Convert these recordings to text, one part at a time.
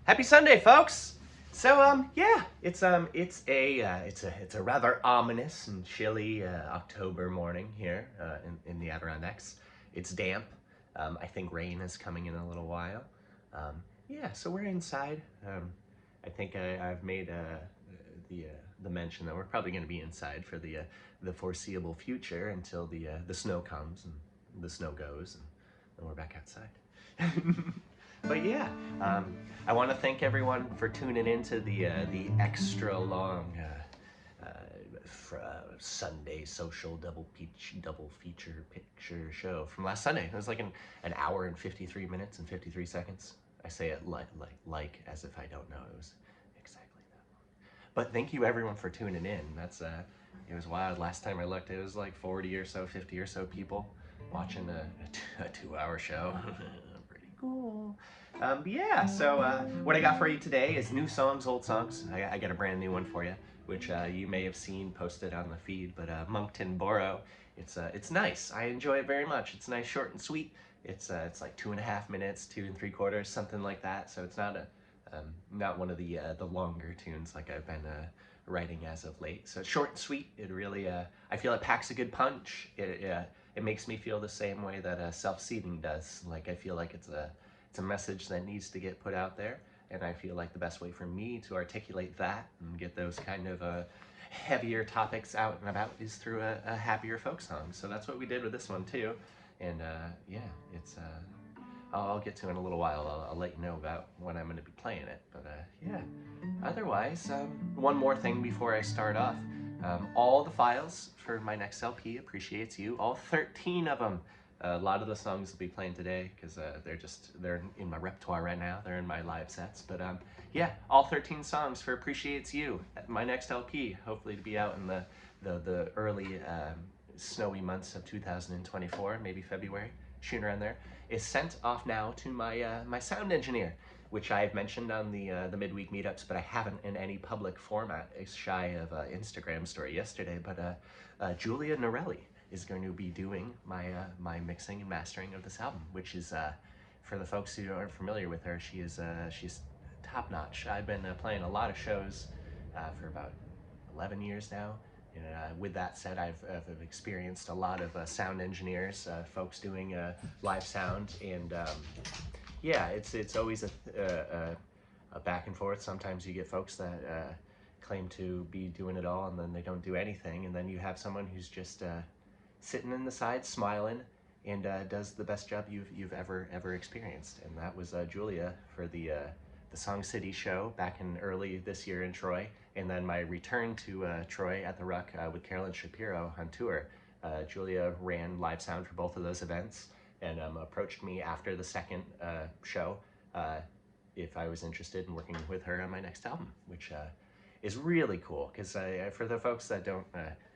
Happy Sunday, folks. So yeah, it's a rather ominous and chilly October morning here in the Adirondacks. It's damp. I think rain is coming in a little while. Yeah, so we're inside. I think I've made the mention that we're probably going to be inside for the foreseeable future until the snow comes and the snow goes, and then we're back outside. But yeah, I want to thank everyone for tuning into the extra long Sunday social double feature picture show from last Sunday. It was like an hour and 53 minutes and 53 seconds. I say it like as if I don't know. It was exactly that long. But thank you everyone for tuning in. That's it was wild. Last time I looked, it was like 40 or so, 50 or so people watching a 2-hour show. Pretty cool. Yeah, so what I got for you today is new songs, old songs. I got a brand new one for you, which you may have seen posted on the feed, but Monkton Boro. It's nice. I enjoy it very much. It's nice, short and sweet. It's like 2.5 minutes, 2 3/4, something like that. So it's not one of the longer tunes like I've been writing as of late. So it's short and sweet. It really I feel it packs a good punch. It makes me feel the same way that self-seeding does. Like I feel like it's a message that needs to get put out there, and I feel like the best way for me to articulate that and get those kind of heavier topics out and about is through a happier folk song. So that's what we did with this one too, and yeah, it's I'll get to in a little while. I'll let you know about when I'm going to be playing it, but yeah. Otherwise, one more thing before I start off. All the files for my next LP, Appreciates You, all 13 of them. A lot of the songs will be playing today because they're in my repertoire right now. They're in my live sets. But yeah, all 13 songs for Appreciates You, my next LP, hopefully to be out in the early snowy months of 2024, maybe February, shooting around there, is sent off now to my sound engineer, which I've mentioned on the midweek meetups, but I haven't in any public format. It's shy of Instagram story yesterday, but Julia Norelli is going to be doing my mixing and mastering of this album, which is for the folks who aren't familiar with her, she's top notch. I've been playing a lot of shows for about 11 years now. And with that said, I've experienced a lot of sound engineers, folks doing live sound, and yeah, it's always a back and forth. Sometimes you get folks that claim to be doing it all, and then they don't do anything, and then you have someone who's just sitting in the side, smiling, and does the best job you've ever experienced. And that was Julia for the Song City show back in early this year in Troy, and then my return to Troy at the Ruck with Carolyn Shapiro on tour. Julia ran live sound for both of those events, and approached me after the second show if I was interested in working with her on my next album, which is really cool, because for the folks that don't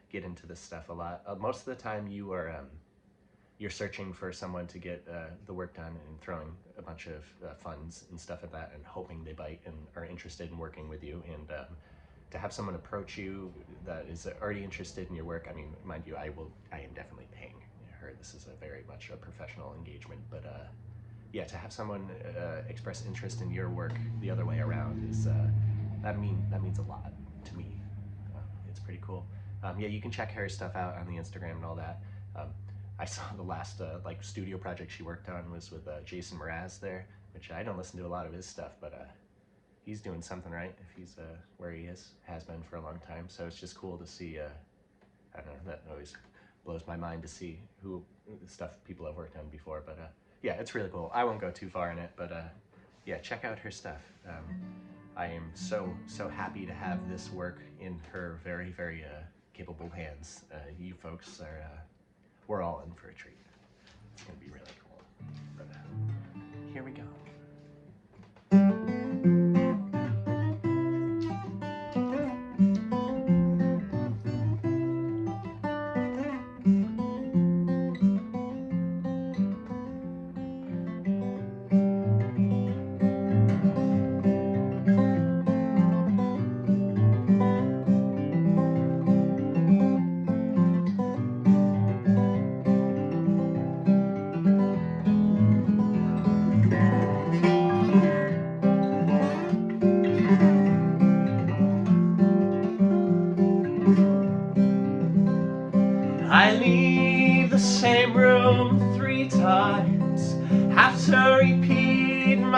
get into this stuff a lot, most of the time you're searching for someone to get the work done and throwing a bunch of funds and stuff at that and hoping they bite and are interested in working with you. And to have someone approach you that is already interested in your work, I mean, mind you, I am definitely paying her. This is a very much a professional engagement, but yeah, to have someone express interest in your work the other way around is that means a lot to me. It's pretty cool. Yeah, you can check her stuff out on the Instagram and all that. I saw the last like studio project she worked on was with Jason Mraz there, which I don't listen to a lot of his stuff, but he's doing something right if he's where he has been for a long time. So it's just cool to see. I don't know, that always blows my mind to see who stuff people have worked on before. But yeah, it's really cool. I won't go too far in it, but yeah, check out her stuff. I am so happy to have this work in her very capable hands. You folks are. We're all in for a treat. It's gonna be really cool. But here we go.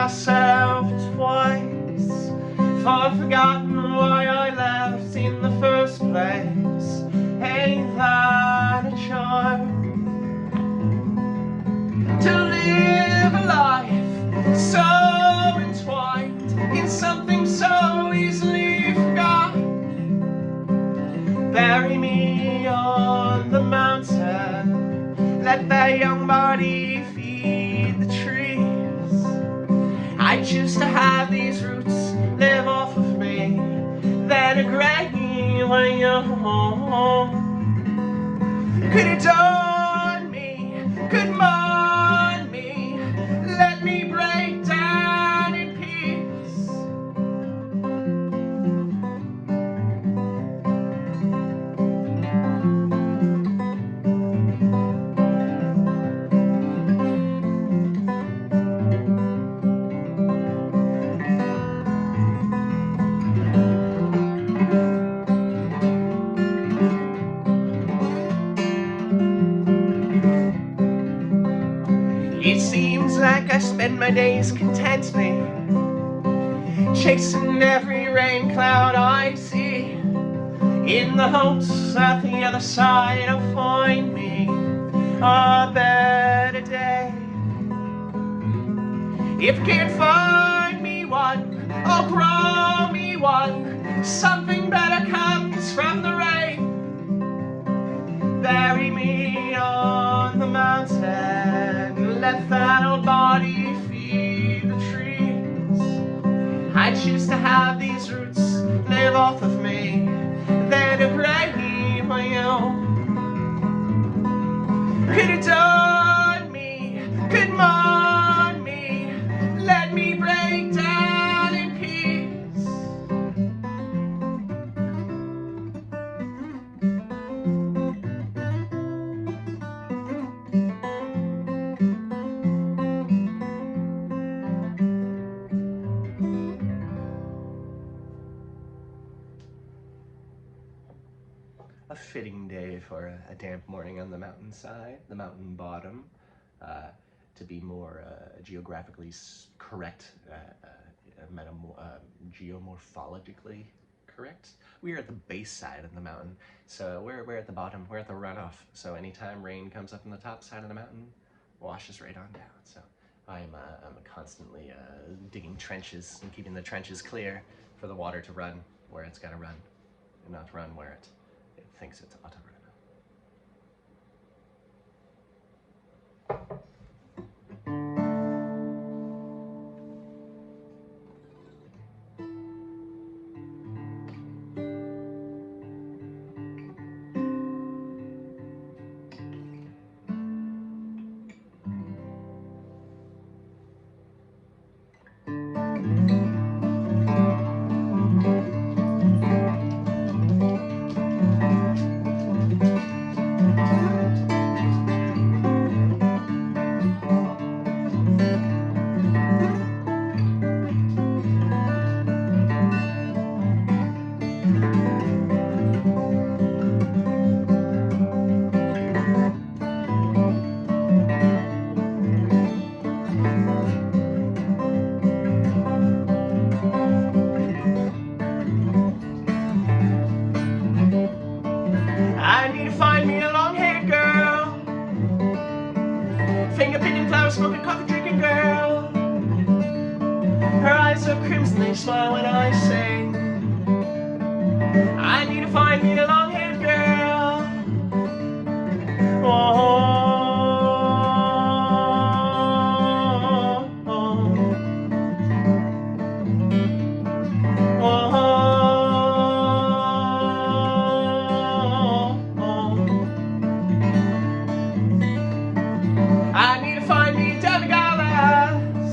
myself twice, for I've forgotten why I left in the first place. Ain't that a charm? To live a life so entwined in something so easily forgotten. Bury me on the mountain, let that young body feed the trees. I choose to have these roots live off of me, then a great when you're home. Could adorn me, could mourn me, let me break down in peace. It seems like I spend my days contently, chasing every rain cloud I see, in the hopes that the other side will find me a better day. If you can't find me one, oh grow me one, something better comes from the rain. Bury me on the mountain, let that old body feed the trees. I choose to have these roots live off of me, then a great my own. Could adorn me, could mourn me, let me break down in peace. A fitting day for a damp morning on the mountainside, the mountain bottom. To be more geographically correct, geomorphologically correct. We are at the base side of the mountain, so we're at the bottom, we're at the runoff. So anytime rain comes up on the top side of the mountain, washes right on down. So I'm constantly digging trenches and keeping the trenches clear for the water to run where it's got to run, and not run where it thinks it's ought to run. I need to find me a long-haired girl, finger-picking, flower-smoking, coffee-drinking girl. Her eyes are crimson, they smile when I sing. I need to find me a long-haired girl. Oh, oh, oh, oh. I need to find me a demi-goddess,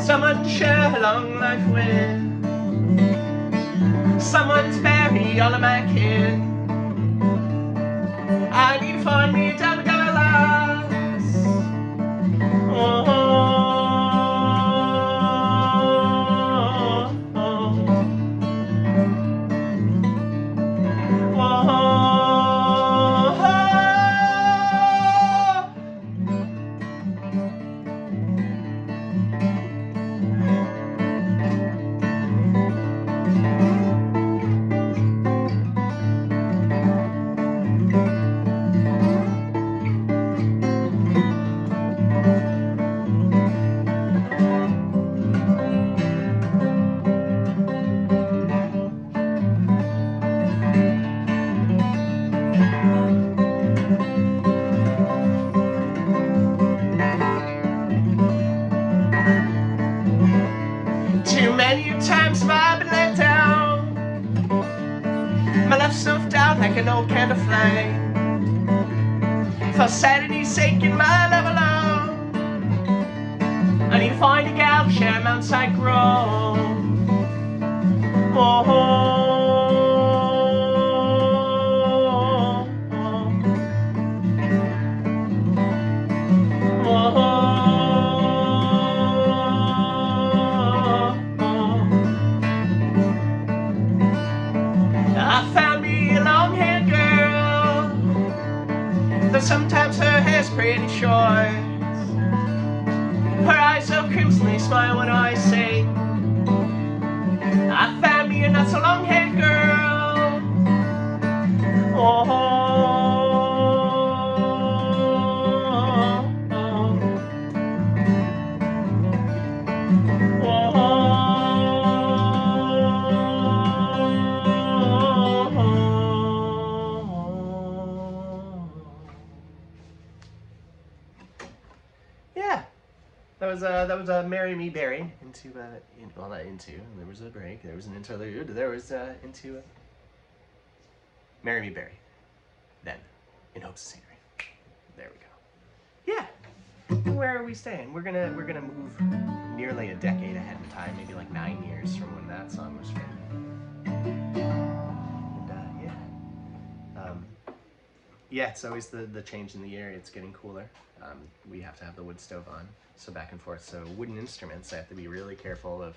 someone to share a long life with, someone to bury all of my kin. I need to find me a demi-goddess. Oh, oh, oh, oh, oh. Too many times have I been let down. My left self down like an old candle flame. For sanity's sake in my love alone, I need to find a gal, share a mountainside grow. Oh, I found me a long-haired girl, though sometimes her hair's pretty short. Her eyes so crimsonly smile when I sing. I found me a not so long-haired girl. Oh, yeah, that was marrymebury into well, not into. There was a break. There was an interlude. There was into marrymebury. Then, in hopes of scenery. There we go. Yeah. Where are we staying? We're gonna move nearly a decade ahead in time, maybe like 9 years from when that song was written. And yeah, it's always the change in the year. It's getting cooler. We have to have the wood stove on, so back and forth. So wooden instruments, I have to be really careful of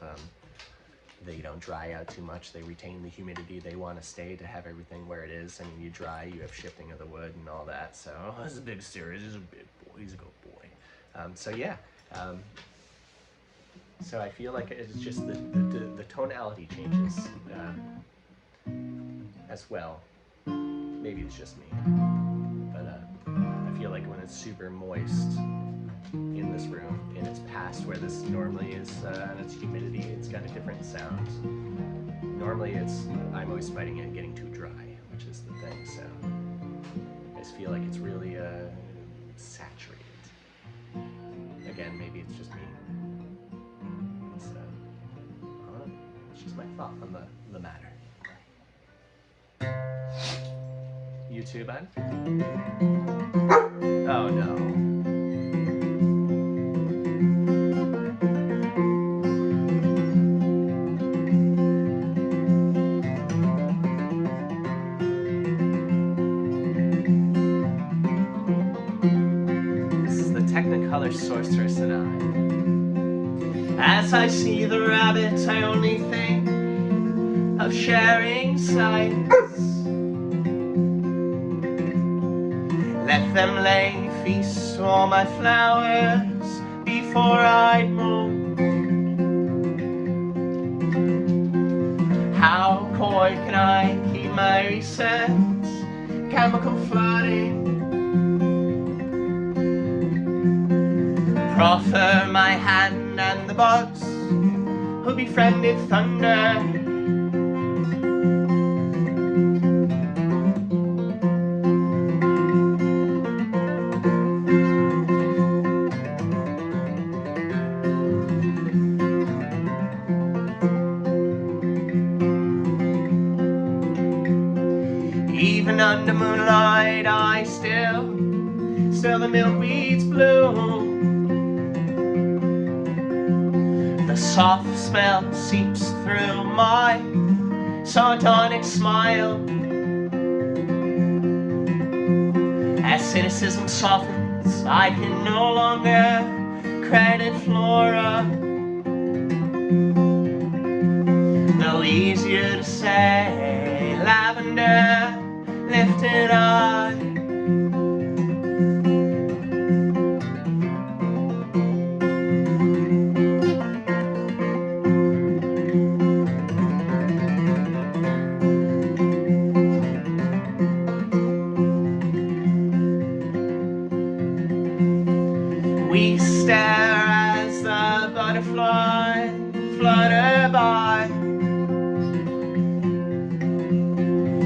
they don't dry out too much. They retain the humidity they want to stay to have everything where it is. I mean, you dry, you have shifting of the wood and all that. So this is a big series. This is a big boy. He's a good boy. So yeah. So I feel like it's just the tonality changes as well. Maybe it's just me, but I feel like when it's super moist in this room and it's past where this normally is and its humidity, it's got a different sound. Normally I'm always fighting it getting too dry, which is the thing, so I just feel like it's really saturated. Again, maybe it's just me. It's, it's just my thought on the matter. You too, bud? Oh no. This is the technicolor sorceress and I. As I see the rabbits, I only think of sharing sights. Let them lay feast to all my flowers before I move. How coy can I keep my resets, chemical flooding? Proffer my hand and the bugs who befriended thunder. Even under moonlight, I still the milkweed's bloom. The soft smell seeps through my sardonic smile. As cynicism softens, I can no longer credit flora. No easier to say lavender lifted eye. We stare as the butterfly flutter by.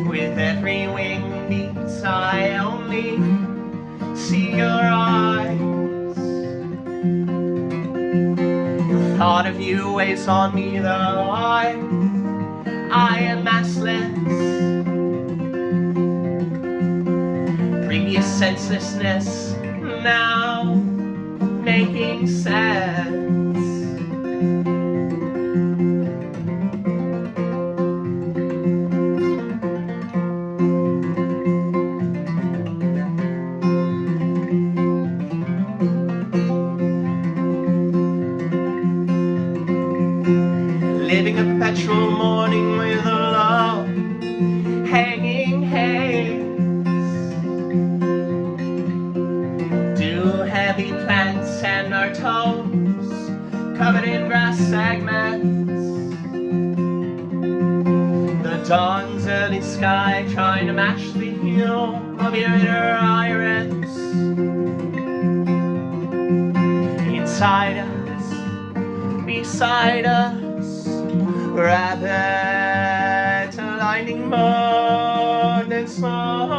With every wing beats, I only see your eyes. The thought of You waste on me though I am massless. Previous senselessness now making sense. Living a perpetual morning with a low hanging haze. Do heavy plants and our toes covered in grass segments. The dawn's early sky trying to match the hue of your inner iris. Inside us, beside us, rapid lightning moan and smoke.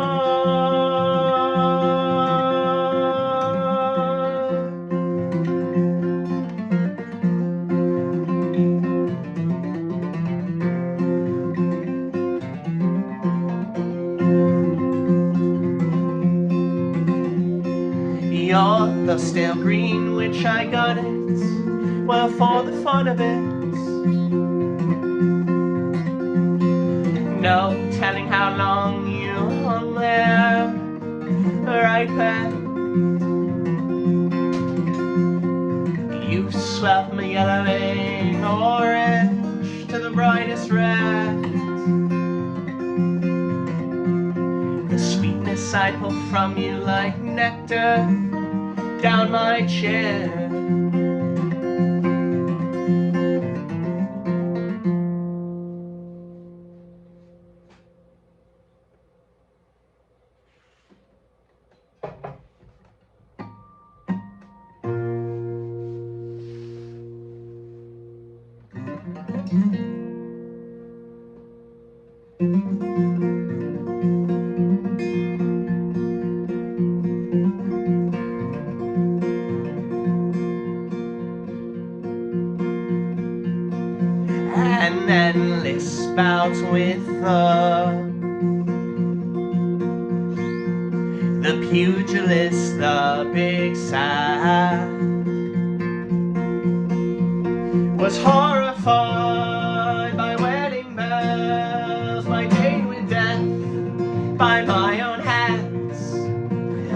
You're the stale green which I got it, well, for the fun of it. No telling how long you hung there, right there. You swelled from a yellowing orange to the brightest red. The sweetness I pull from you like nectar down my chin. An endless bout with the pugilist, the big sad, was horrified by wedding bells, my date with death, by my own hands,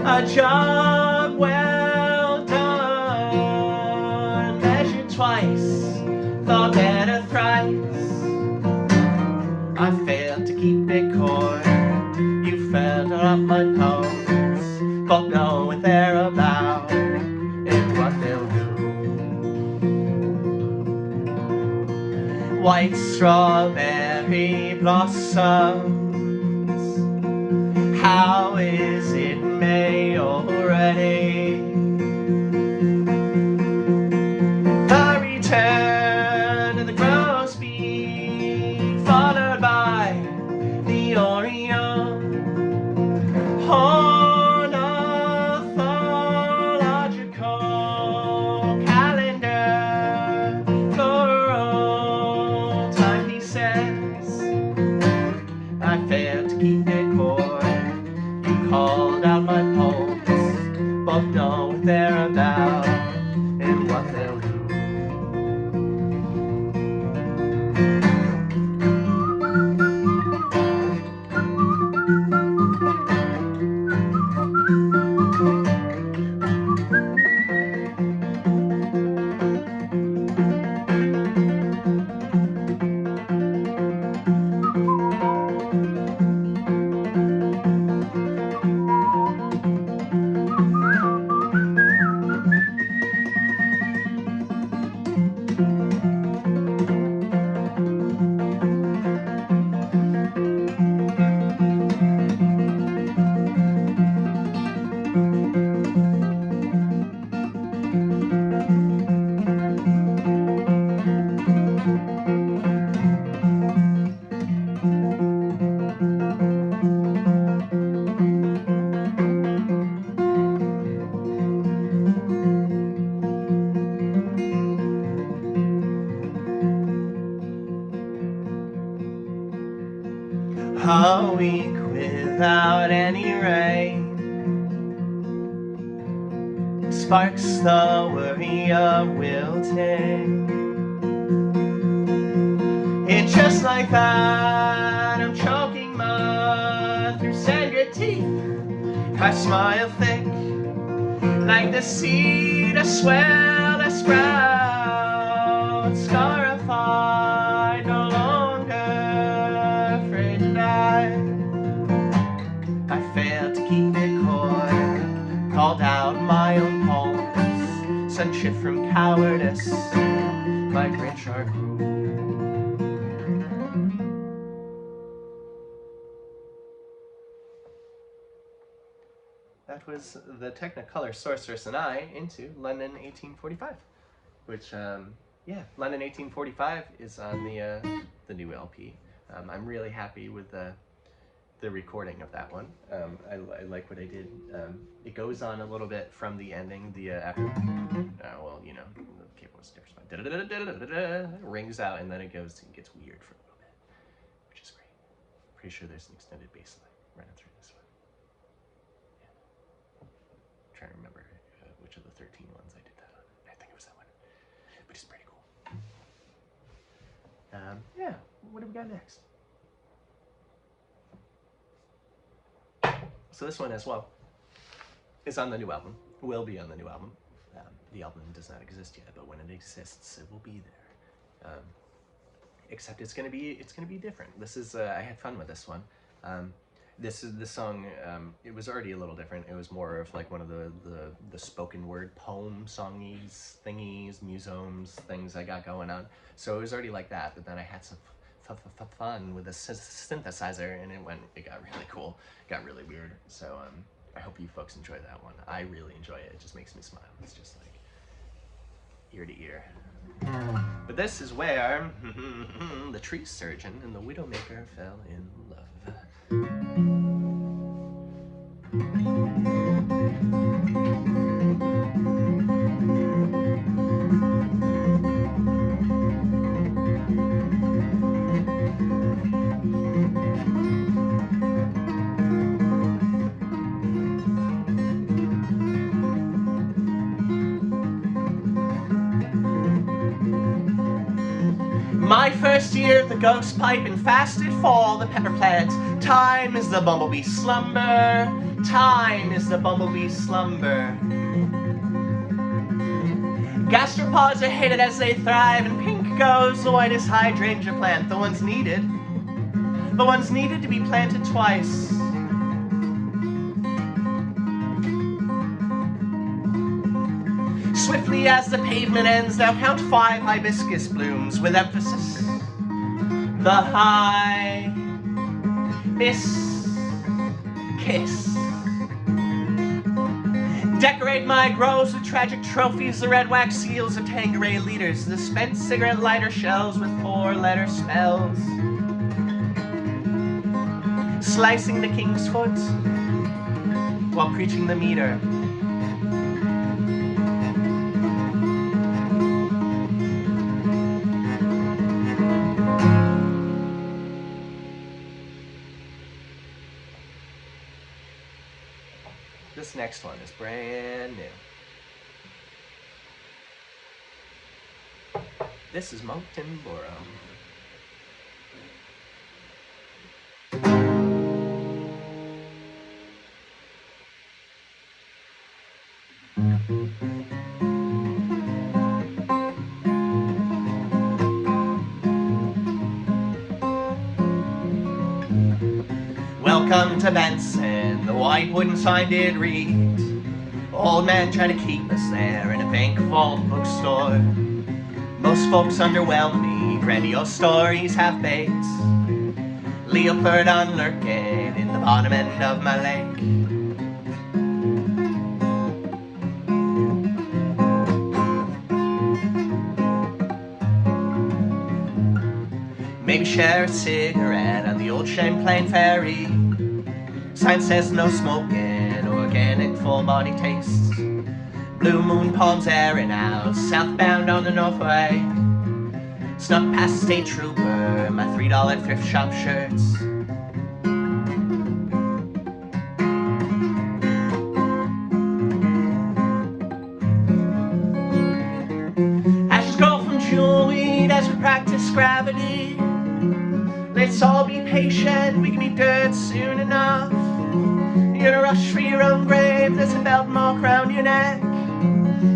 a job well done, measured twice, thought better thrice. I failed to keep it coy, you fell up my pose, both know what they're about and what they'll do. White strawberry blossoms, how is it May already? The return of the grosbeak, followed by the Oriole, ornithological calendar, floral timepieces. I failed to keep it coy, you called out my poems, both know what they're about and what they'll do. A week without any rain sparks the worry of wilting. It's just like that, I'm choking mud through sand-grit teeth. I smile thick, like the seed a swell that sprouts, scarified, no longer afraid to die. I failed to keep it coy, called out my own pulse, sent shit from cowardice, my Grinch are cruel. That was the Technicolor Sorceress and I into London 1845, which, yeah, London 1845 is on the new LP. I'm really happy with the recording of that one. I like what I did. It goes on a little bit from the ending, after, well, you know, the cable was different. It rings out and then it gets weird for a little bit, which is great. Pretty sure there's an extended bass line running through this one. Trying to remember which of the 13 ones I did that on. I think it was that one, which is pretty cool. Yeah, what do we got next? So this one as well is on the new album, will be on the new album. The album does not exist yet, but when it exists, it will be there. Except it's gonna be different. This is I had fun with this one. This song. It was already a little different. It was more of like one of the spoken word poem songies, thingies, musomes, things I got going on. So it was already like that. But then I had some fun with a synthesizer, and it got really cool. It got really weird. So I hope you folks enjoy that one. I really enjoy it. It just makes me smile. It's just like ear to ear. But this is where the tree surgeon and the widowmaker fell in love. My first year, the ghost pipe and fasted fall, the pepper plant. Time is the bumblebee's slumber. Time is the bumblebee's slumber. Gastropods are hated as they thrive, and pink goes the whitest hydrangea plant. The ones needed to be planted twice. Swiftly as the pavement ends, thou count 5 hibiscus blooms with emphasis. The hibiscus. Decorate my groves with tragic trophies, the red wax seals of Tanqueray leaders, the spent cigarette lighter shells with 4-letter spells. Slicing the king's foot while preaching the meter. This next one is brand new. This is monkton boro. Welcome to Benson, the white wooden sign did read. Old man tried to keep us there in a bank vault bookstore. Most folks underwhelm me, grandiose stories half baked. Leopard lurking in the bottom end of my lake. Maybe share a cigarette on the old Champlain ferry. Sign says no smoking, organic full body tastes. Blue moon palms airing out, southbound on the Northway. Snuck past state trooper, my $3 thrift shop shirts. practice gravity. Let's all be patient, we can be dead soon enough. You're gonna rush for your own grave, there's a belt mark around your neck.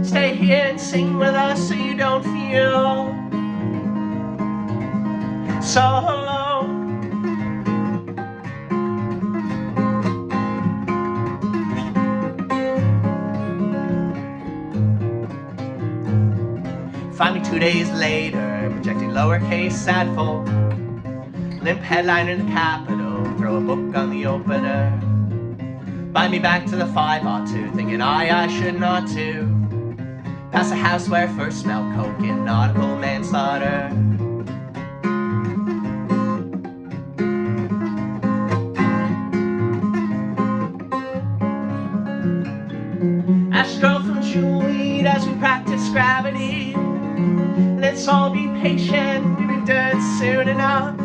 Stay here and sing with us so you don't feel so alone. Find me 2 days later, projecting lowercase sad folk. Limp headliner in the Capitol, throw a book on the opener. Bind me back to the 502, thinking I should not too. Past the house where I first smelled coke in nautical manslaughter. Ask girl from Jewelweed as we practice gravity. Let's all be patient, we'll be dead soon enough.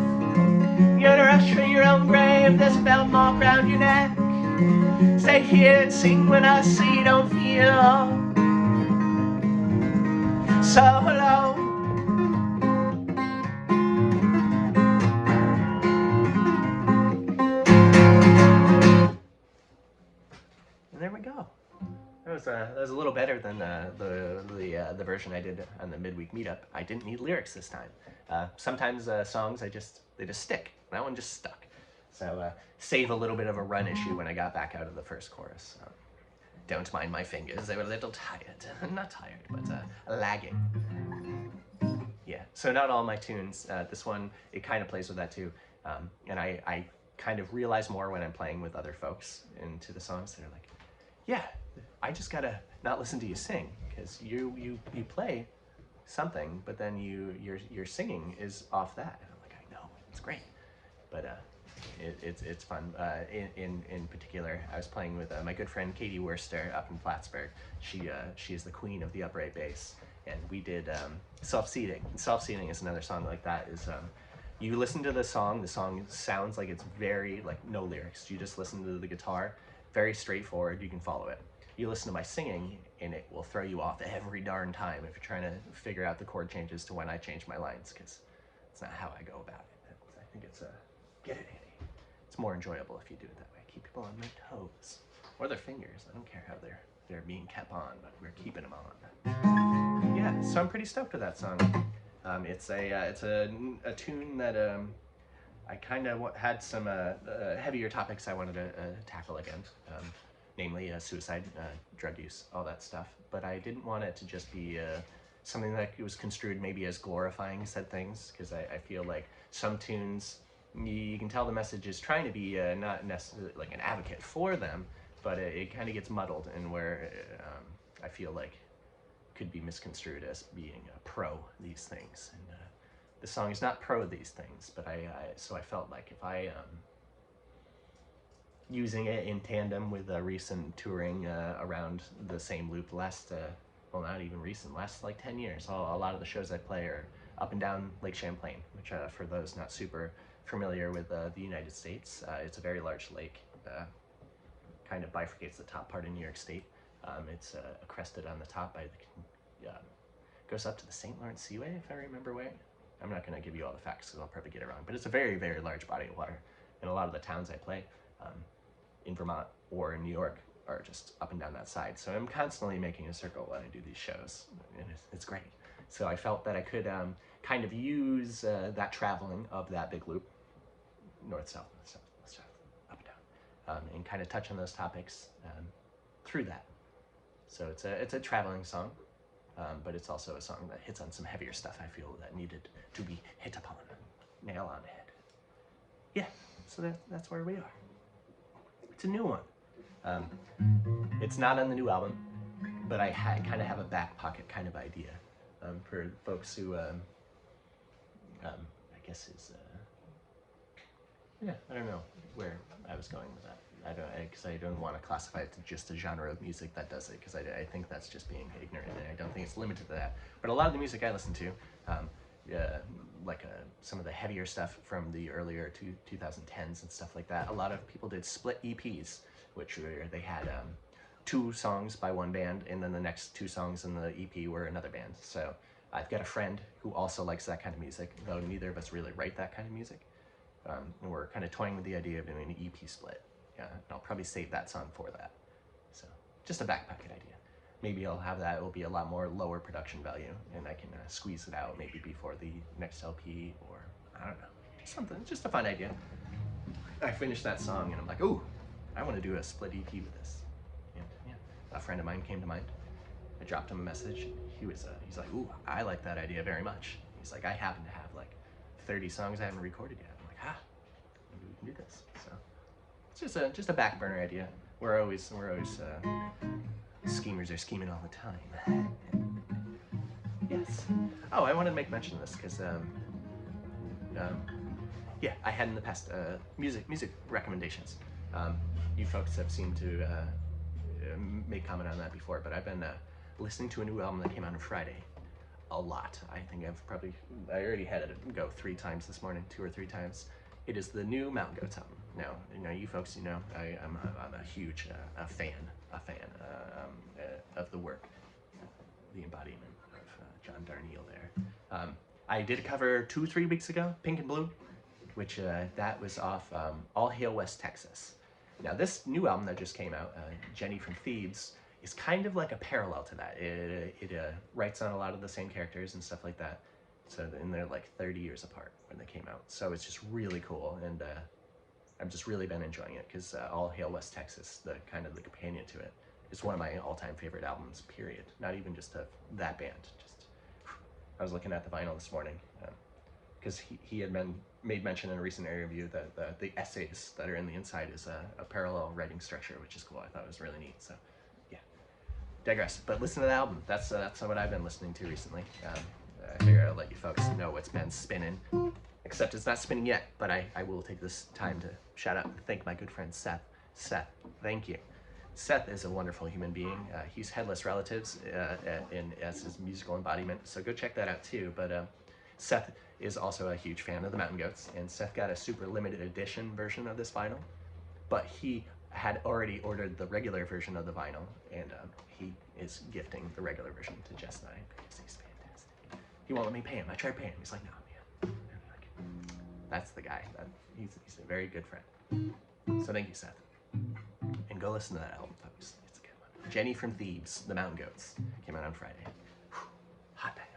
You're gonna rush for your own grave, there's a belt mark around your neck. Stay here and sing with us so you don't feel so alone. And there we go. That was a little better than the version I did on the midweek meetup. I didn't need lyrics this time. Sometimes songs they just stick. That one just stuck. So save a little bit of a run issue when I got back out of the first chorus. Don't mind my fingers; they were a little tired. Not tired, but lagging. Yeah. So not all my tunes. This one it kind of plays with that too, and I kind of realize more when I'm playing with other folks into the songs. They're like, yeah, I just gotta not listen to you sing because you play something, but then your singing is off that. And I'm like, I know, it's great, but it's fun. In particular, I was playing with my good friend Katie Worster up in Plattsburgh. She is the queen of the upright bass, and we did self-seating. Self-seating is another song like that. Is you listen to the song sounds like it's very like no lyrics. You just listen to the guitar, very straightforward. You can follow it. You listen to my singing, and it will throw you off every darn time if you're trying to figure out the chord changes to when I change my lines, because it's not how I go about it. I think it's get it, Andy. It's more enjoyable if you do it that way. Keep people on their toes or their fingers. I don't care how they're being kept on, but we're keeping them on. Yeah, so I'm pretty stoked with that song. It's a tune that I kind of had some heavier topics I wanted to tackle again. Namely suicide, drug use, all that stuff. But I didn't want it to just be something that was construed maybe as glorifying said things, because I feel like some tunes, you can tell the message is trying to be not necessarily like an advocate for them, but it kind of gets muddled in where I feel like could be misconstrued as being pro these things. And the song is not pro these things, but so I felt like if I using it in tandem with recent touring around the same loop last, well, not even recent, last like 10 years. A lot of the shows I play are up and down Lake Champlain, which for those not super familiar with the United States, it's a very large lake, kind of bifurcates the top part of New York State. It's crested on the top by the, goes up to the St. Lawrence Seaway, if I remember right. I'm not gonna give you all the facts because I'll probably get it wrong, but it's a very, very large body of water. And a lot of the towns I play, in Vermont or in New York are just up and down that side. So I'm constantly making a circle when I do these shows, and it's great. So I felt that I could kind of use that traveling of that big loop, north, south, up and down, and kind of touch on those topics through that. So it's a traveling song, but it's also a song that hits on some heavier stuff I feel that needed to be hit upon, nail on the head. Yeah, so that's where we are. It's a new one. It's not on the new album, but I kind of have a back pocket kind of idea for folks who, I guess is, yeah, I don't know where I was going with that. Because I don't want to classify it to just a genre of music that does it, because I think that's just being ignorant, and I don't think it's limited to that. But a lot of the music I listen to, like some of the heavier stuff from the earlier 2010s and stuff like that, a lot of people did split EPs, which they had 2 songs by one band, and then the next 2 songs in the EP were another band. So I've got a friend who also likes that kind of music, though neither of us really write that kind of music. And we're kind of toying with the idea of doing an EP split. Yeah, and I'll probably save that song for that. So just a backpack idea. Maybe I'll have that. It will be a lot more lower production value, and I can squeeze it out maybe before the next LP, or I don't know, something. Just a fun idea. I finished that song and I'm like, ooh, I want to do a split EP with this. And yeah, a friend of mine came to mind. I dropped him a message. He's like, ooh, I like that idea very much. He's like, I happen to have like 30 songs I haven't recorded yet. I'm like, maybe we can do this. So it's just a back burner idea. We're always schemers are scheming all the time. Yes. Oh, I wanted to make mention of this because yeah, I had in the past music recommendations. You folks have seemed to make comment on that before, but I've been listening to a new album that came out on Friday a lot. I think I already had it go 3 times this morning, 2 or 3 times. It is the new Mountain Goats album. Now, you folks, I'm a huge fan of the work, the embodiment of John Darnielle there. I did a cover 2-3 weeks ago, Pink and Blue, which that was off All Hail West Texas. Now this new album that just came out, Jenny from Thebes, is kind of like a parallel to that. It writes on a lot of the same characters and stuff like that. And they're like 30 years apart when they came out. So it's just really cool, and I've just really been enjoying it because All Hail West Texas, the companion to it, is one of my all-time favorite albums, period. Not even just of that band. I was looking at the vinyl this morning because he had made mention in a recent interview that the essays that are in the inside is a parallel writing structure, which is cool. I thought it was really neat. So yeah, digress. But listen to the album. That's what I've been listening to recently. I figure I'll let you folks know what's been spinning. Except it's not spinning yet, but I will take this time to shout out and thank my good friend Seth. Seth, thank you. Seth is a wonderful human being. He's Headless Relatives as his musical embodiment, so go check that out too. But Seth is also a huge fan of the Mountain Goats, and Seth got a super limited edition version of this vinyl, but he had already ordered the regular version of the vinyl, and he is gifting the regular version to Jess and I because he's fantastic. He won't let me pay him. I tried paying him. He's like, no, man. That's the guy. He's a very good friend. So thank you, Seth. And go listen to that album, folks. It's a good one. Jenny from Thebes, the Mountain Goats, came out on Friday. Whew. Hot damn.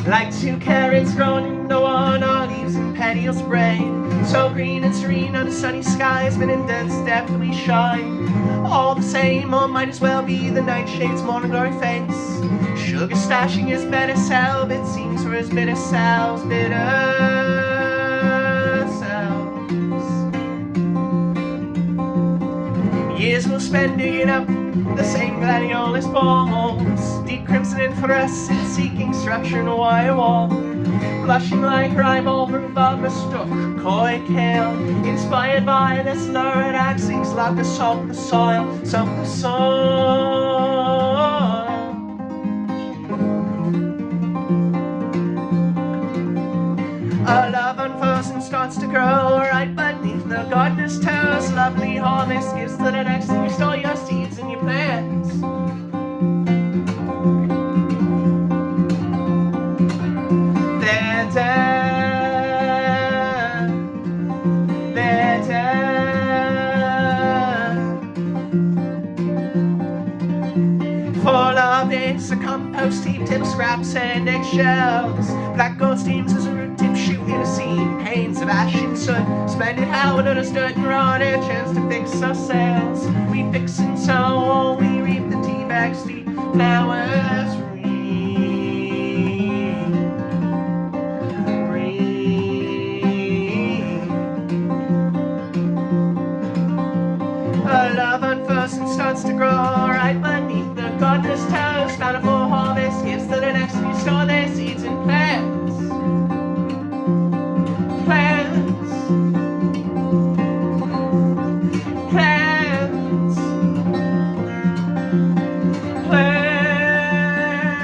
Like 2 carrots growing into 1, our leaves and petioles spray. So green and serene under sunny skies, but in dead step we shine. All the same, or might as well be the nightshade's morning glory face. Sugar stashing his better self, it seems for his bitter selves, Years we'll spend digging up the same gladiolus bones, deep crimson and fluorescent, seeking structure in a wire wall. Blushing like ribald rhubarb mistook coy kale, inspired by this lurid axes like to salt the soil, A love unfurls and starts to grow right beneath the gardener's toes. Lovely harvest gives to the next, and you store your seeds and your plants. They're dead. Full of this, a compost heap, tip scraps and eggshells. Black gold steams as a root tip shoot in a seam. Panes of ash and soot, splendid how it understood and raw a chance to fix ourselves. We fix and sow, we reap the tea bags, deep flowers. A love unfurls and starts to grow right beneath the gardener's toes. Bountiful harvest gives to the next, and you store their seeds in plants. Plants. Plants. Plants.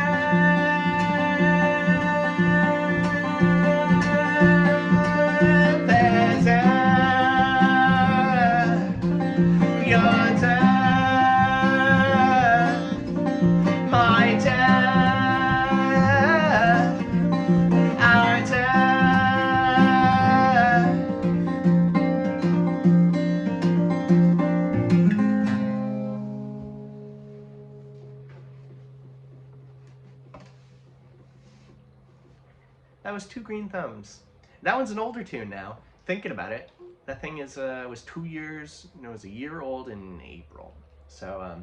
That was 2 green thumbs. That one's an older tune now. Thinking about it, that thing is was 2 years. No, it was a year old in April. So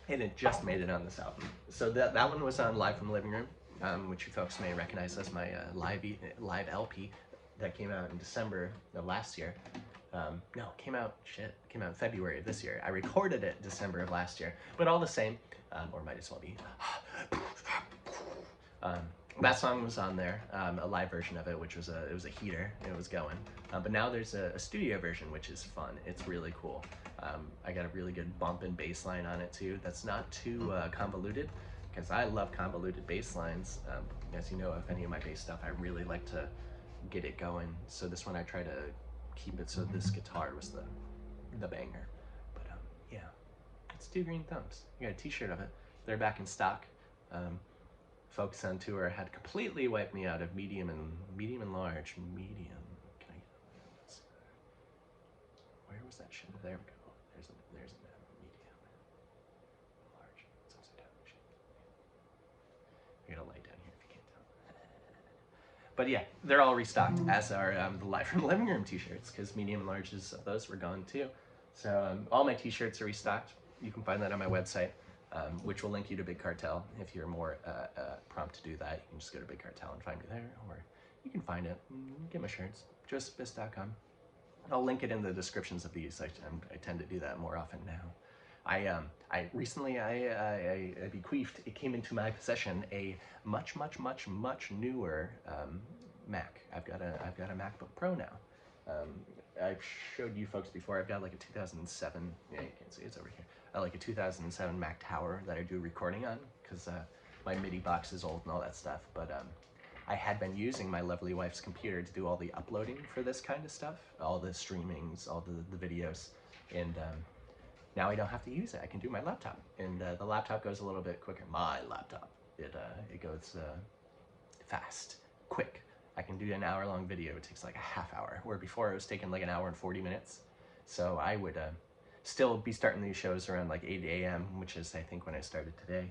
and it just made it on this album. So that one was on Live from the Living Room, which you folks may recognize as my live LP that came out in December of last year. No, it came out in February of this year. I recorded it December of last year, but all the same, or might as well be. That song was on there, a live version of it, which was it was a heater. It was going, but now there's a studio version, which is fun. It's really cool. I got a really good bump and bass line on it too. That's not too convoluted, because I love convoluted bass lines. As you know, if any of my bass stuff, I really like to get it going. So this one I try to keep it so this guitar was the banger. But yeah, it's 2 green thumbs. I got a t-shirt of it. They're back in stock. Folks on tour had completely wiped me out of medium and large. Medium. Can I get this? Where was that shit? There we go. There's a medium. Large. It's upside down. Shit. I got a light down here if you can't tell. But yeah, they're all restocked, as are the Live from the Living Room t-shirts, because medium and larges of those were gone too. So all my t-shirts are restocked. You can find that on my website. Which will link you to Big Cartel. If you're more prompt to do that, you can just go to Big Cartel and find me there, or you can find it, get my shirts, josephbiss.com. I'll link it in the descriptions of these. I tend to do that more often now. I recently bequeathed, it came into my possession, a much newer Mac. I've got a MacBook Pro now. I've showed you folks before. I've got like a 2007. Yeah, you can't see it's over here. Like a 2007 Mac Tower that I do recording on, because my MIDI box is old and all that stuff. But I had been using my lovely wife's computer to do all the uploading for this kind of stuff, all the streamings, all the videos, and now I don't have to use it. I can do my laptop, and the laptop goes a little bit quicker. My laptop, it goes fast, quick. I can do an hour-long video. It takes like a half hour, where before it was taking like an hour and 40 minutes. So I would still be starting these shows around like 8 a.m., which is I think when I started today.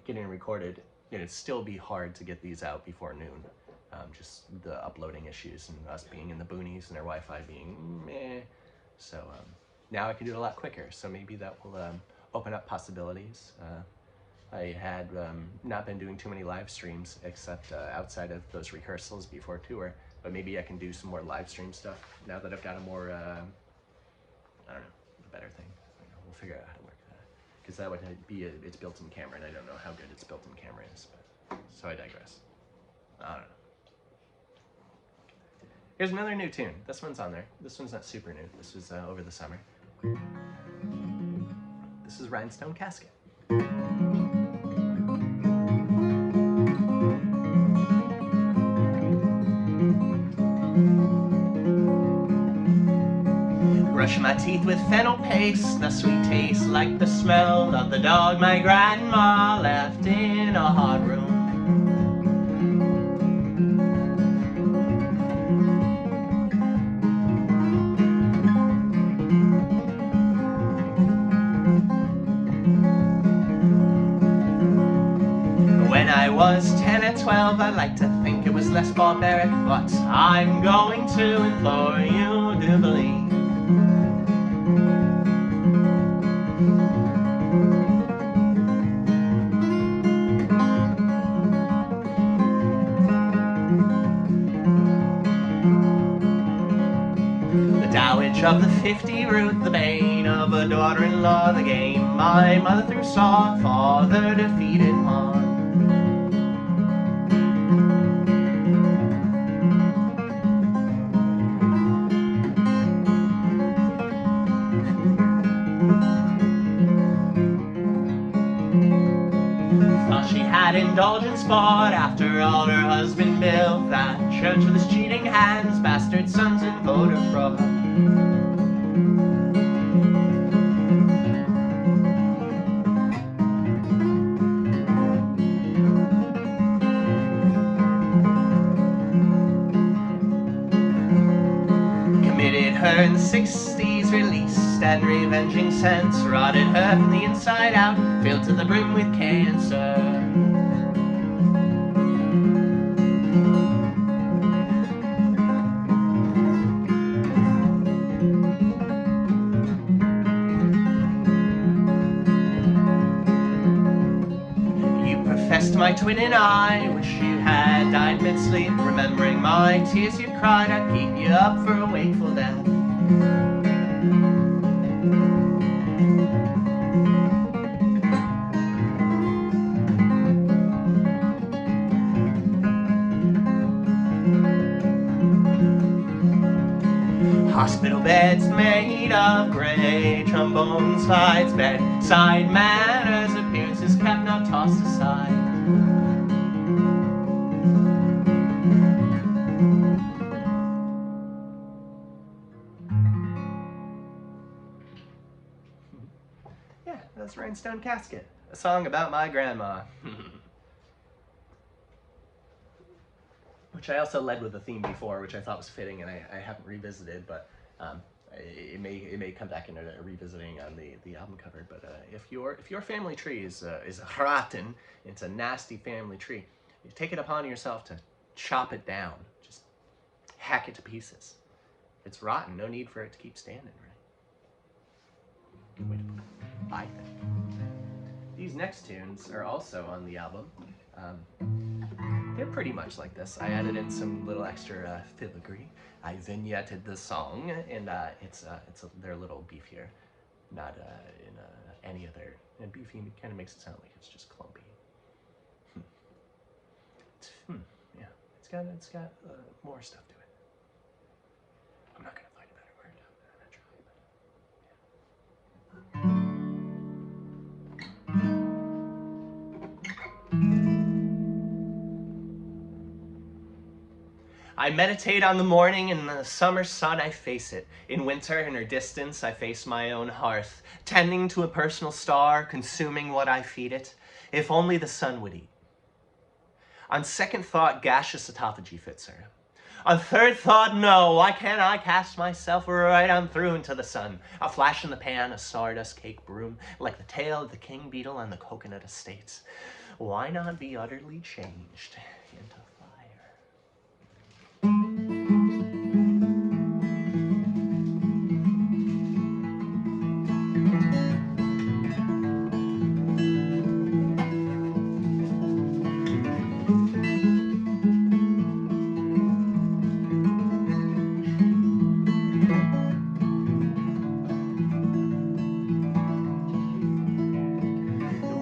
Getting recorded, it'd still be hard to get these out before noon. Just the uploading issues and us being in the boonies and their Wi-Fi being meh. So now I can do it a lot quicker. So maybe that will open up possibilities. I had not been doing too many live streams except outside of those rehearsals before tour, but maybe I can do some more live stream stuff now that I've got a more, I don't know, a better thing. We'll figure out how to work that. Because that would be its built-in camera, and I don't know how good its built-in camera is, but so I digress. I don't know. Here's another new tune. This one's on there. This one's not super new. This was over the summer. This is Rhinestone Casket. Brush my teeth with fennel paste, the sweet taste like the smell of the dog my grandma left in a hot room. When I was 10 or 12, I like to think it was less barbaric, but I'm going to implore you to believe. The dowage of the 50 root, the bane of a daughter-in-law, the game my mother threw saw, father defeated on. Thought she had indulgent sport after all her husband built that church with his cheating hands, bastard sons and voter fraud. Committed her in the 60s, released and revenging sense, rotted her from the inside out, filled to the brim with cancer. rest, my twin and I. Wish you had died mid-sleep, remembering my tears you cried. I'd keep you up for a wakeful death. Hospital beds made of grey, trombone slides, bedside manners, appearances kept, not tossed aside. Yeah, that's Rhinestone Casket, a song about my grandma. Which I also led with a theme before, which I thought was fitting, and I haven't revisited, but it may come back into revisiting on the album cover. But if your family tree is rotten, it's a nasty family tree, you take it upon yourself to chop it down, just hack it to pieces. If it's rotten, no need for it to keep standing, right? Good way to put it, I think. These next tunes are also on the album. They're pretty much like this. I added in some little extra filigree. I vignetted the song, and they're a little beefier, not in any other. And beefy kind of makes it sound like it's just clumpy. Yeah, it's got more stuff to it. I'm not gonna find a better word. I'm gonna try, but yeah. I meditate on the morning, in the summer sun I face it. In winter, in her distance, I face my own hearth, tending to a personal star, consuming what I feed it. If only the sun would eat. On second thought, gaseous autophagy fits her. On third thought, no, why can't I cast myself right on through into the sun? A flash in the pan, a sawdust cake broom, like the tail of the king beetle on the coconut estates. Why not be utterly changed into fire?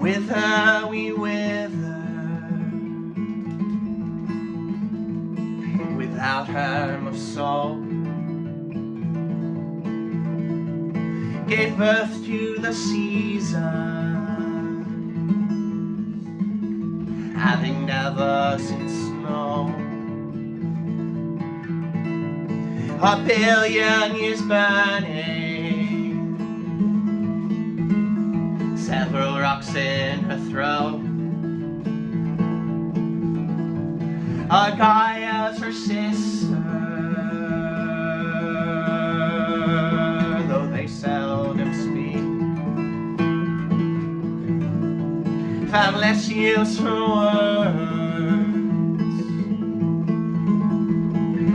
Wither we wither, without harm of soul, gave birth to the seasons, having never seen snow. A billion years burning, several rocks in her throat. A Gaia's her sister, though they seldom speak. Found less use for words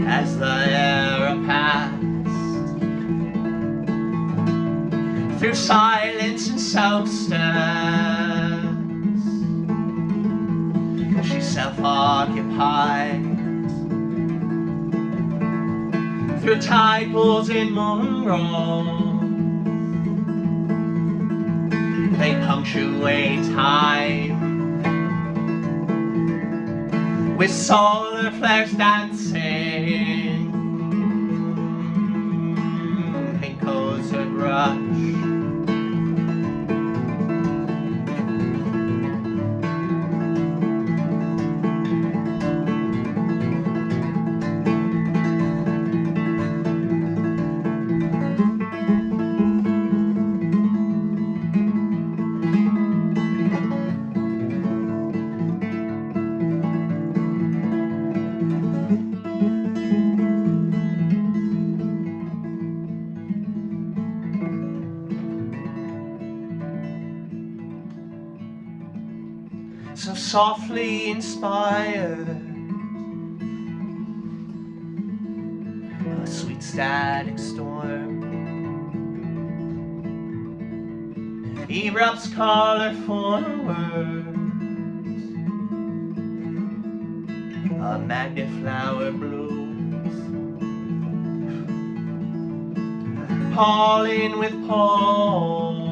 as the era passed. Through silence and substance, she's self-occupied. Through tide pools in Monroe, they punctuate time with solar flares dancing. Pink coats her brush, so softly inspired, a sweet static storm erupts color forwards a magnet flower blooms, falling with palms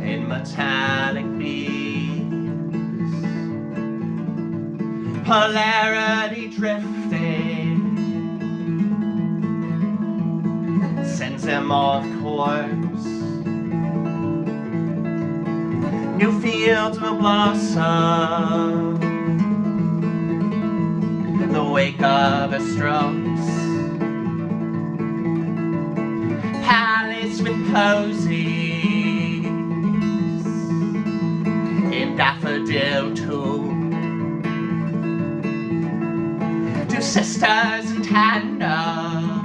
in metallic beams, polarity drifting sends them off course. New fields will blossom, the wake of a strokes, palace with posies in daffodil tune, two sisters in tandem,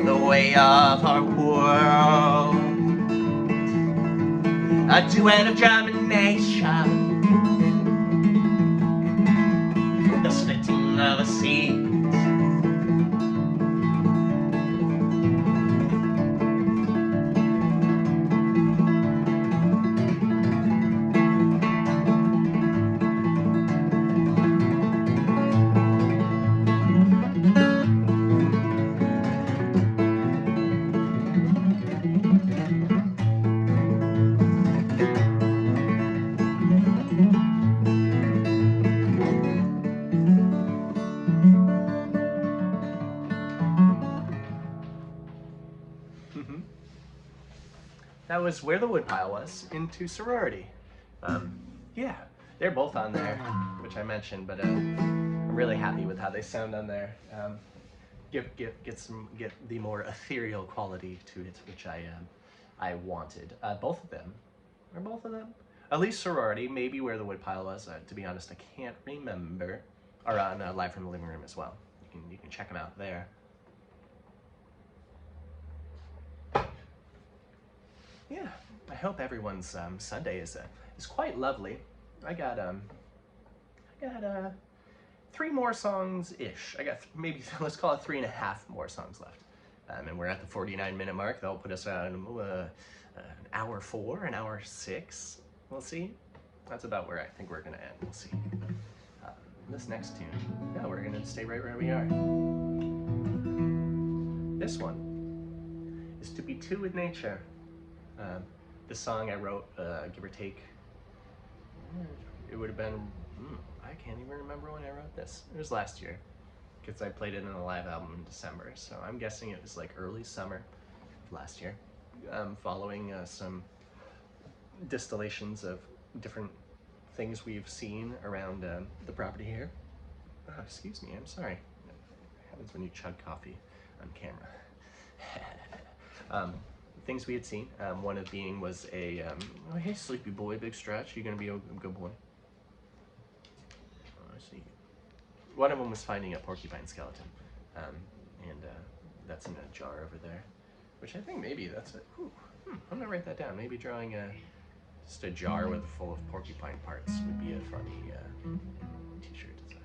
the way of our world, a duet of germination, the splitting of a seed. That was Where the Woodpile Was into Sorority. Yeah, they're both on there, which I mentioned, but I'm really happy with how they sound on there. Get the more ethereal quality to it, which I wanted. Both of them, or both of them, at least Sorority, maybe Where the Woodpile Was. To be honest, I can't remember. Are on Live from the Living Room as well. You can check them out there. Yeah, I hope everyone's Sunday is quite lovely. I got 3 more songs ish. I got maybe let's call it 3.5 more songs left, and we're at the 49-minute mark. That'll put us at an hour 4, an hour 6. We'll see. That's about where I think we're gonna end. We'll see. This next tune, no, we're gonna stay right where we are. This one is To Be Two with Nature. This song I wrote, give or take, it would have been, I can't even remember when I wrote this. It was last year, because I played it in a live album in December, so I'm guessing it was like early summer of last year, following some distillations of different things we've seen around the property here. Oh, excuse me, I'm sorry. What happens when you chug coffee on camera? Things we had seen. One of being was a, oh, hey, sleepy boy, big stretch. You gonna be a good boy? Oh, I see. One of them was finding a porcupine skeleton, and that's in a jar over there, which I think maybe that's it. I'm gonna write that down. Maybe drawing just a jar full of porcupine parts would be a funny t-shirt design.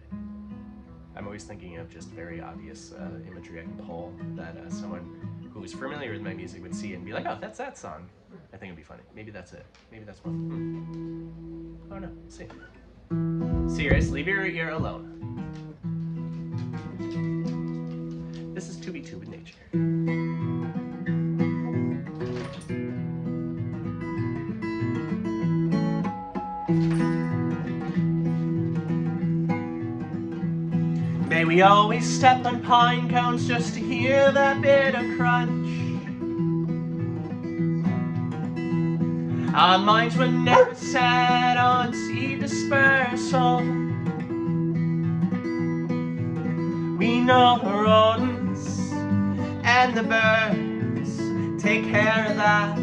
I'm always thinking of just very obvious imagery I can pull that someone who was familiar with my music would see it and be like, oh, that's that song. I think it'd be funny. Maybe that's it. Maybe that's one. Oh no, let's see. Serious, leave your ear alone. This is To Be Two with Nature. May we always step on pine cones just to hear that bit of crunch. Our minds were never set on seed dispersal. We know the rodents and the birds take care of that.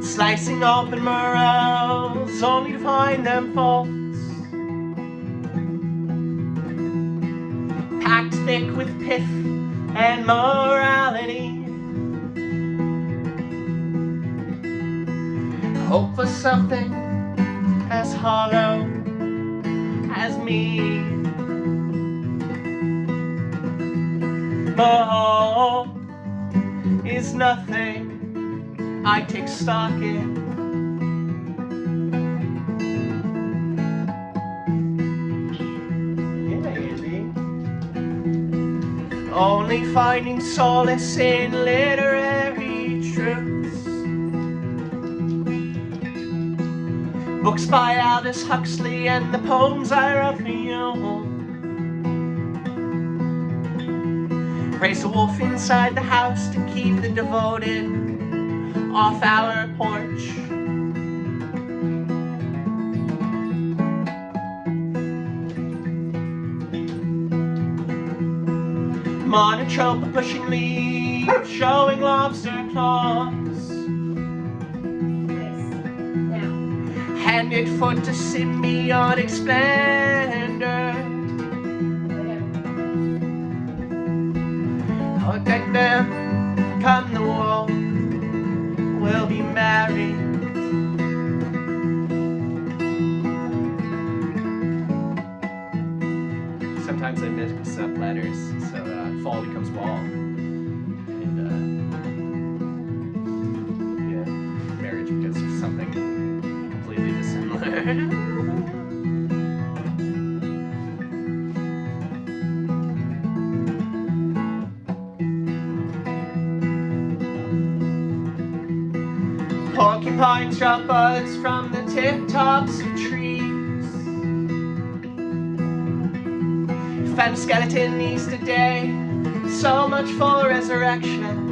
Slicing open morels only to find them false, packed thick with pith and morality. Hope for something as hollow as me. The whole is nothing I take stock in. Only finding solace in literary truths. Books by Aldous Huxley and the poems I wrote for you. Raise a wolf inside the house to keep the devoted off our porch. Monotrope pushing leaves, showing lobster claws. Handed foot to symbiotic splendor. Look at them, come the war, we'll be married. Sometimes I mix up letters, so fall becomes ball. And yeah, marriage because of something completely dissimilar. Porcupines drop buds from the tip tops of trees. Found a skeleton Easter day, so much for resurrection.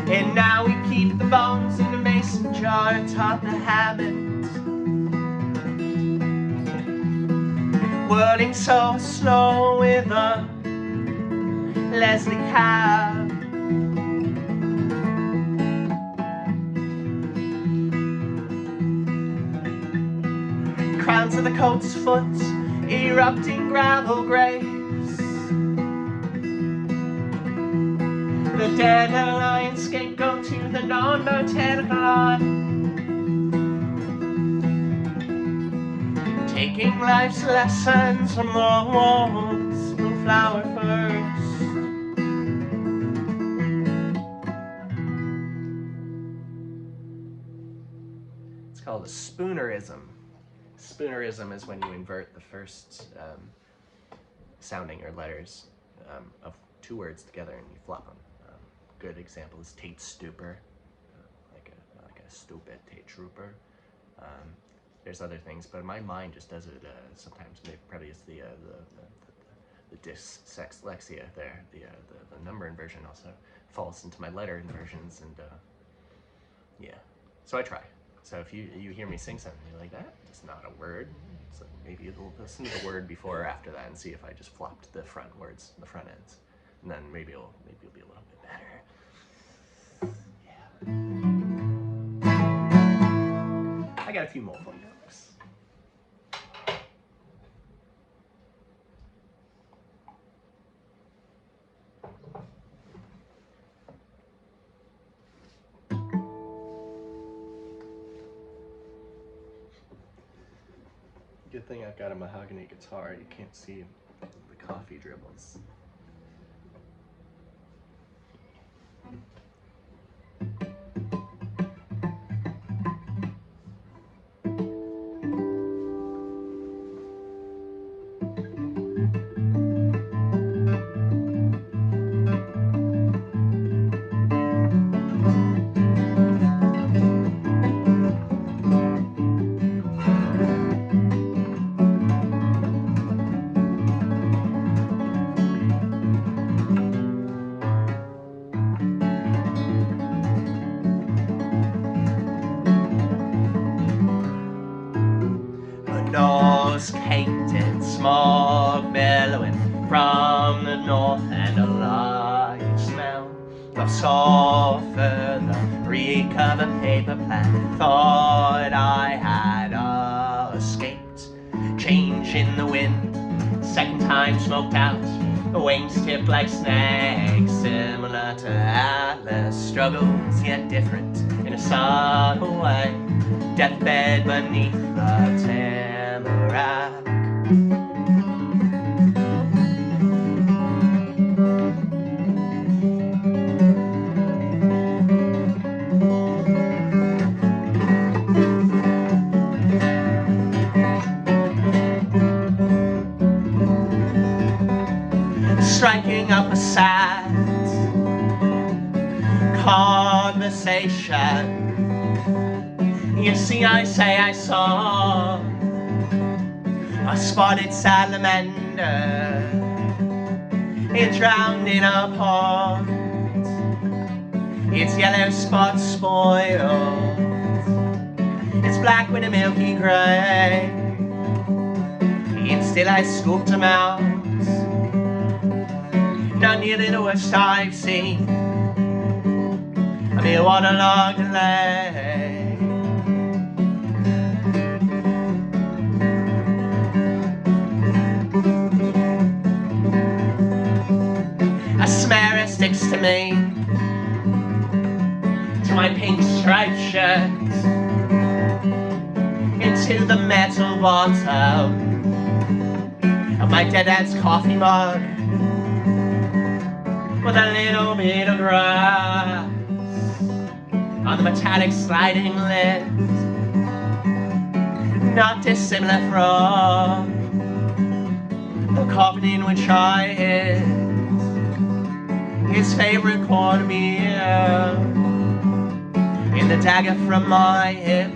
And now we keep the bones in a mason jar atop the Hammond. Whirling so slow with a Leslie cab. Crowns of the coat's foot, erupting gravel graves. The dandelion scapegoat to the non-botanical art. Taking life's lessons from the ones who flower first. It's called a spoonerism. Spoonerism is when you invert the first sounding or letters of two words together and you flop them. Good example is Tate Stupor, like a stupid Tate Trooper. There's other things, but my mind just does it sometimes. Maybe probably it's the dyslexia there. The number inversion also falls into my letter inversions, and yeah. So I try. So if you hear me sing something, you're like, that is not a word. So maybe you'll listen to the word before or after that and see if I just flopped the front words, the front ends, and then maybe it'll be a little bit better. Yeah. I got a few more fun jokes. Good thing I've got a mahogany guitar. You can't see the coffee dribbles. Nose-caked smoke billowing from the north, and a large smell of sulfur, the reek of a paper plan. Thought I had escaped. Change in the wind, second time smoked out, wings tipped like snakes, similar to Atlas. Struggles yet different in a subtle way. Deathbed beneath the tamarack. striking up a sad conversation. You see, I say I saw a spotted salamander. It drowned in a pond. Its yellow spots spoiled. It's black with a milky grey. And still I scooped them out. Not nearly the worst I've seen. A mere waterlogged lake. A smear sticks to me, to my pink striped shirt, into the metal bottom of my dead dad's coffee mug, with a little bit of grass on the metallic sliding lid, not dissimilar from the coffin in which I hid his favorite cornmeal in the dagger from my hip.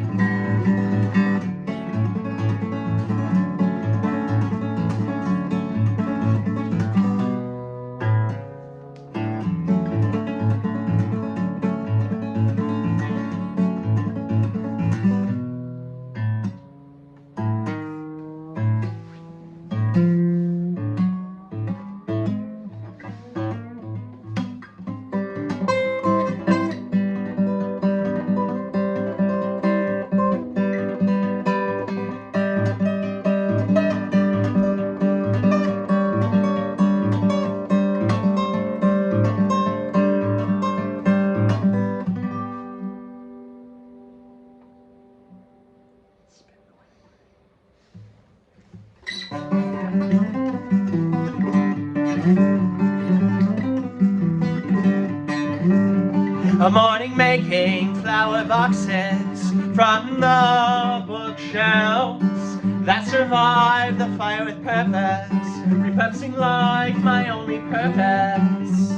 A morning making flower boxes from the bookshelves that survived the fire with purpose, repurposing life my only purpose.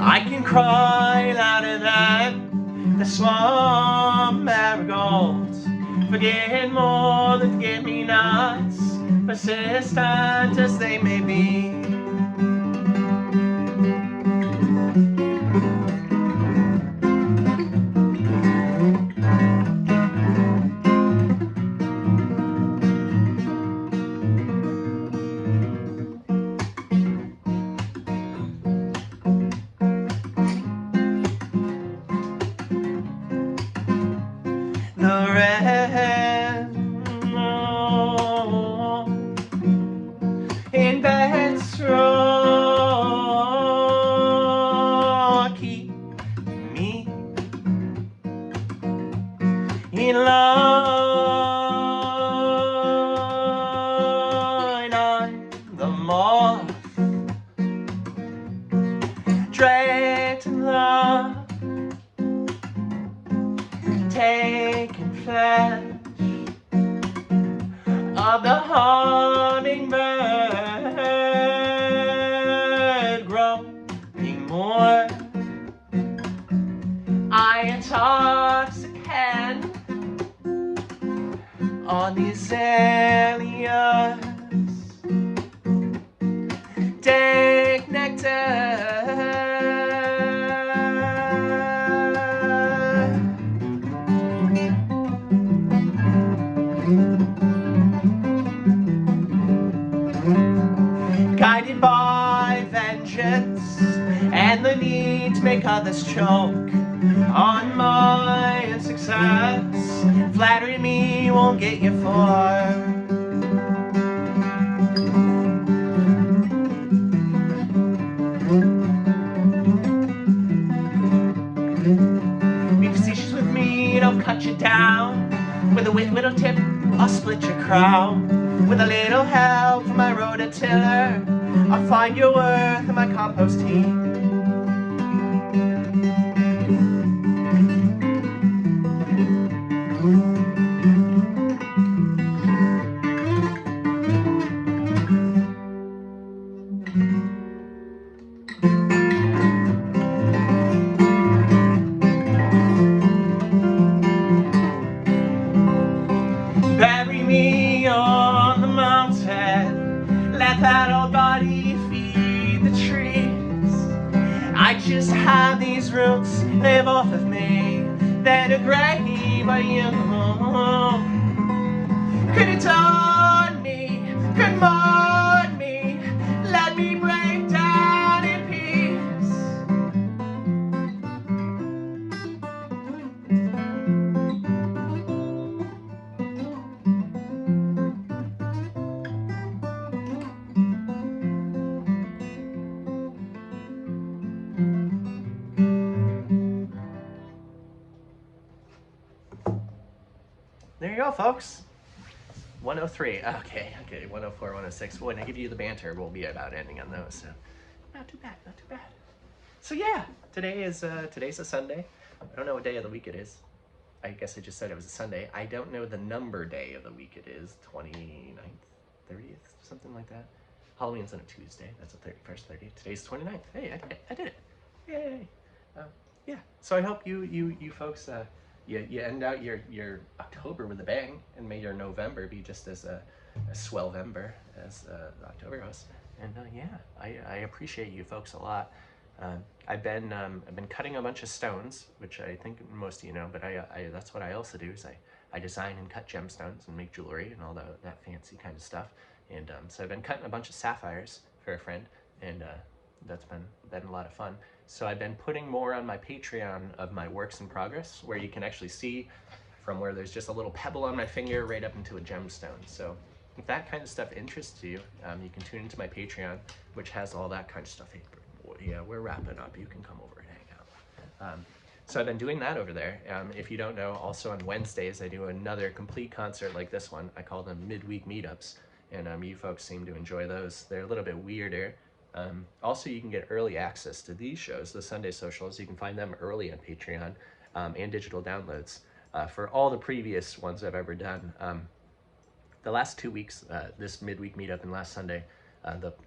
I can cry louder than the swamp marigold, forget more than forget-me-nots, persistent as they may be. The red in bed's row keep me in line on the moth draped in love, taking flesh of the hummingbird, growing more. I intoxicate on the azaleas, take nectar. Guided by vengeance and the need to make others choke on my success, flattering me won't get you far. Be facetious with me and I'll cut you down with a little tip, I'll split your crown. With a little help from my rototiller, I'll find your worth in my compost heap. just hide these roots, live off of me. Then a grave of you could taunt me, could mourn me, let me break down in peace. There you go, folks. 103. Okay, 104, 106. When I give you the banter, we'll be about ending on those. So, not too bad, not too bad. So yeah, today's a Sunday. I don't know what day of the week it is. I guess I just said it was a Sunday. I don't know the number day of the week it is. 29th, 30th, something like that. Halloween's on a Tuesday. That's the 31st, 30th. Today's 29th. Hey, I did it. Yay. Yeah. So I hope you folks you end out your October with a bang, and may your November be just as a swellvember as October was. And yeah, I appreciate you folks a lot. I've been cutting a bunch of stones, which I think most of you know, but I that's what I also do is I design and cut gemstones and make jewelry and all that fancy kind of stuff. And so I've been cutting a bunch of sapphires for a friend, and that's been a lot of fun. So I've been putting more on my Patreon of my works in progress, where you can actually see from where there's just a little pebble on my finger right up into a gemstone. So if that kind of stuff interests you, you can tune into my Patreon, which has all that kind of stuff. Hey, boy, yeah, we're wrapping up. You can come over and hang out. So I've been doing that over there. If you don't know, also on Wednesdays, I do another complete concert like this one. I call them midweek meetups, and you folks seem to enjoy those. They're a little bit weirder. Also, you can get early access to these shows, the Sunday socials. You can find them early on Patreon, and digital downloads for all the previous ones I've ever done. The last 2 weeks, this midweek meetup and last Sunday,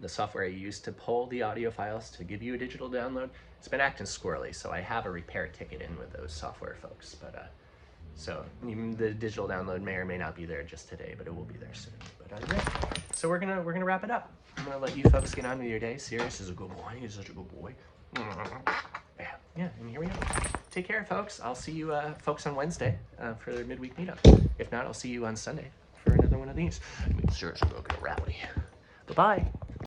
the software I used to pull the audio files to give you a digital download, it's been acting squirrely, so I have a repair ticket in with those software folks. But so the digital download may or may not be there just today, but it will be there soon. But yeah. So we're gonna wrap it up. I'm gonna let you folks get on with your day. Sirius is a good boy. He's such a good boy. Yeah, and here we go. Take care, folks. I'll see you folks on Wednesday for their midweek meetup. If not, I'll see you on Sunday for another one of these. I mean, seriously, we're gonna rally. Bye-bye.